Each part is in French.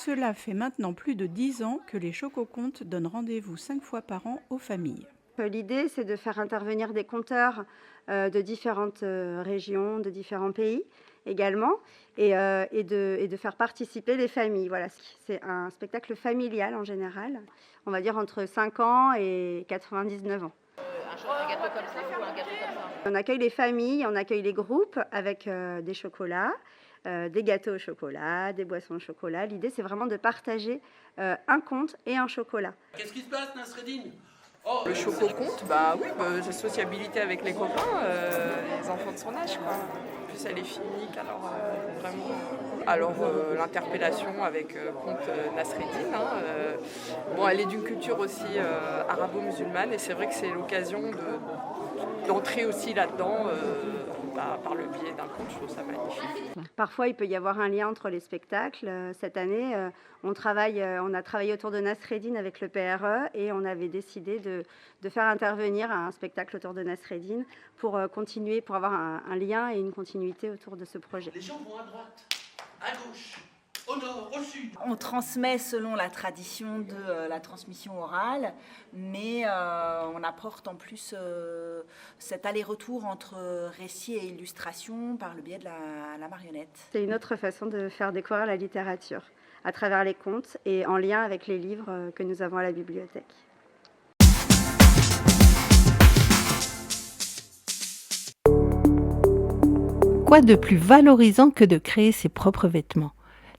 Cela fait maintenant plus de 10 ans que les Chococontes donnent rendez-vous 5 fois par an aux familles. L'idée, c'est de faire intervenir des conteurs de différentes régions, de différents pays également, et de faire participer les familles. Voilà, c'est un spectacle familial en général, on va dire entre 5 ans et 99 ans. Un gâteau comme ça ou un gâteau comme ça? On accueille les familles, on accueille les groupes avec des chocolats, des gâteaux au chocolat, des boissons au chocolat. L'idée, c'est vraiment de partager un conte et un chocolat. Qu'est-ce qui se passe, Nasreddine? Le Chococonte, oui, c'est sociabilité avec les copains, les enfants de son âge, quoi. En plus, elle est finique, alors vraiment. Alors, l'interpellation avec conte Nasreddine, elle est d'une culture aussi arabo-musulmane, et c'est vrai que c'est l'occasion d'entrer aussi là-dedans par le biais d'un conte. Je trouve ça magnifique. Parfois, il peut y avoir un lien entre les spectacles. Cette année, on a travaillé autour de Nasreddine avec le PRE et on avait décidé de faire intervenir un spectacle autour de Nasreddine pour continuer, pour avoir un lien et une continuité autour de ce projet. Les gens vont à droite, à gauche, au nord, au sud. On transmet selon la tradition de la transmission orale, mais on apporte en plus cet aller-retour entre récit et illustration par le biais de la marionnette. C'est une autre façon de faire découvrir la littérature à travers les contes et en lien avec les livres que nous avons à la bibliothèque. Quoi de plus valorisant que de créer ses propres vêtements ?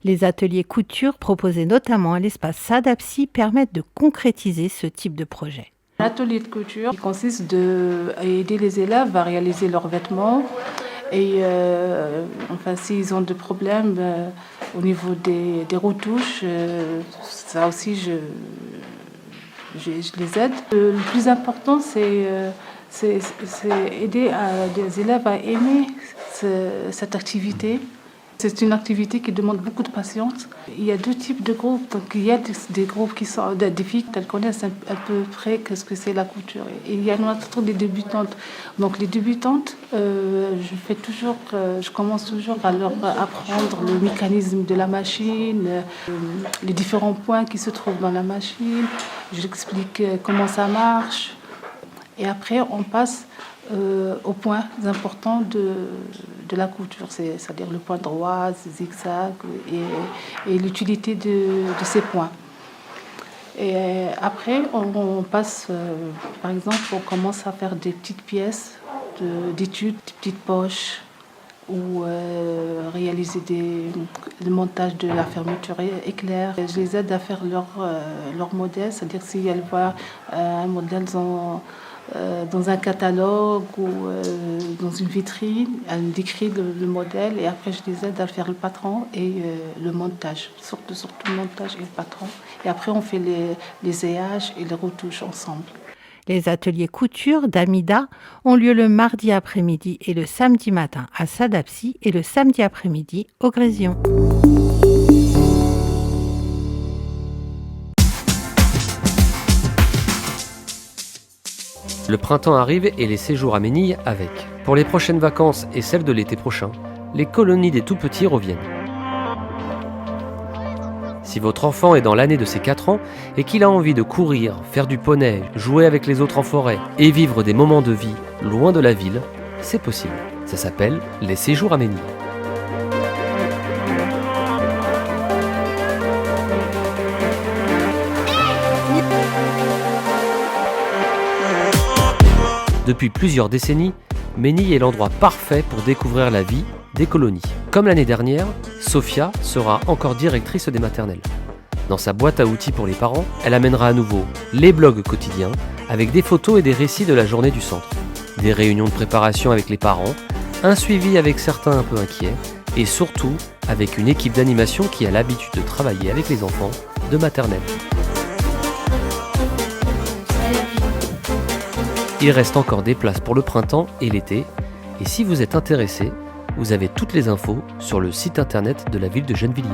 Les ateliers couture proposés notamment à l'espace Sadapsi permettent de concrétiser ce type de projet. L'atelier de couture consiste à aider les élèves à réaliser leurs vêtements et s'ils ont des problèmes au niveau des retouches, ça aussi je les aide. Le plus important c'est aider des élèves à aimer cette activité. C'est une activité qui demande beaucoup de patience. Il y a deux types de groupes. Donc, il y a des groupes qui sont des filles, elles connaissent à peu près ce que c'est la couture. Et il y a des débutantes. Donc les débutantes, je commence toujours à leur apprendre le mécanisme de la machine, les différents points qui se trouvent dans la machine. J'explique comment ça marche. Et après, on passe aux points importants de la couture, c'est-à-dire le point droit, zigzag et l'utilité de ces points. Et après, on passe, par exemple, on commence à faire des petites pièces d'études, des petites poches, ou réaliser le montage de la fermeture éclair. Je les aide à faire leur modèle, c'est-à-dire si elles voient un modèle dans un catalogue ou dans une vitrine, elle décrit le modèle et après je les aide à faire le patron et le montage, surtout le montage et le patron. Et après on fait les éages et les retouches ensemble. Les ateliers couture d'Amida ont lieu le mardi après-midi et le samedi matin à Sadapsi et le samedi après-midi au Grésillon. Le printemps arrive et les séjours à Ménil avec. Pour les prochaines vacances et celles de l'été prochain, les colonies des tout-petits reviennent. Si votre enfant est dans l'année de ses 4 ans et qu'il a envie de courir, faire du poney, jouer avec les autres en forêt et vivre des moments de vie loin de la ville, c'est possible. Ça s'appelle les séjours à Ménil. Depuis plusieurs décennies, Ménil est l'endroit parfait pour découvrir la vie des colonies. Comme l'année dernière, Sophia sera encore directrice des maternelles. Dans sa boîte à outils pour les parents, elle amènera à nouveau les blogs quotidiens avec des photos et des récits de la journée du centre, des réunions de préparation avec les parents, un suivi avec certains un peu inquiets et surtout avec une équipe d'animation qui a l'habitude de travailler avec les enfants de maternelle. Il reste encore des places pour le printemps et l'été, et si vous êtes intéressé, vous avez toutes les infos sur le site internet de la ville de Gennevilliers.